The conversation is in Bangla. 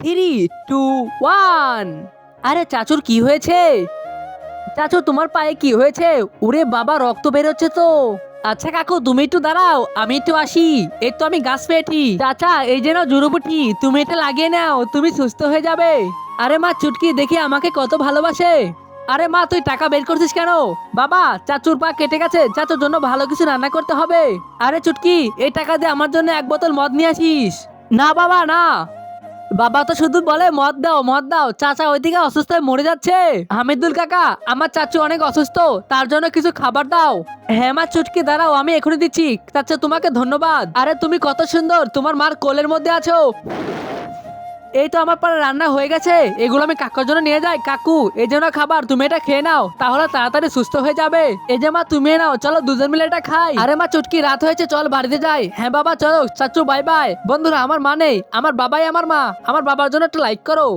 3, 2, 1। আরে চাচুর কি হয়েছে? চাচু তোমার পায়ে কি হয়েছে? ওরে বাবা, রক্ত বেরোচ্ছে তো। আচ্ছা কাকু, তুমি একটু দাঁড়াও, আমি একটু আসি। এই তো আমি গাছ পেয়েছি। চাচা, এই যে নাও জুড়োবুটি, তুমি এটা লাগিয়ে নাও, তুমি সুস্থ হয়ে যাবে। আরে মা, চুটকি দেখি আমাকে কত ভালোবাসে। আরে মা, তুই টাকা বের করছিস কেন? বাবা, চাচুর পা কেটে গেছে, চাচুর জন্য ভালো কিছু রান্না করতে হবে। আরে চুটকি, এই টাকা দিয়ে আমার জন্য এক বোতল মদ নিয়ে আসিস। না বাবা, না। বাবা তো শুধু বলে মদ দাও মদ দাও, চাচা ওইদিকে অসুস্থ হয়ে মরে যাচ্ছে। হামিদুল কাকা, আমার চাচু অনেক অসুস্থ, তার জন্য কিছু খাবার দাও। হ্যাঁ মা, চুটকি দাঁড়াও, আমি এখনই দিচ্ছি। চাচা তোমাকে ধন্যবাদ। আরে তুমি কত সুন্দর, তোমার মার কোলের মধ্যে আছো। এই তো আমার পাড়ে রান্না হয়ে গেছে, এগুলো আমি কাকুর জন্য নিয়ে যাই। কাকু, এই জন্য খাবার, তুমি এটা খেয়ে নাও, তাহলে তাড়াতাড়ি সুস্থ হয়ে যাবে। এই যে মা, তুমি নাও, চলো দুজন মিলে এটা খাই। আরে মা চুটকি, রাত হয়েছে, চল বাড়িতে যাই। হ্যাঁ বাবা চলো। চাচু বাই বাই। বন্ধুরা, আমার মা নেই, আমার বাবাই আমার মা। আমার বাবার জন্য একটা লাইক করো।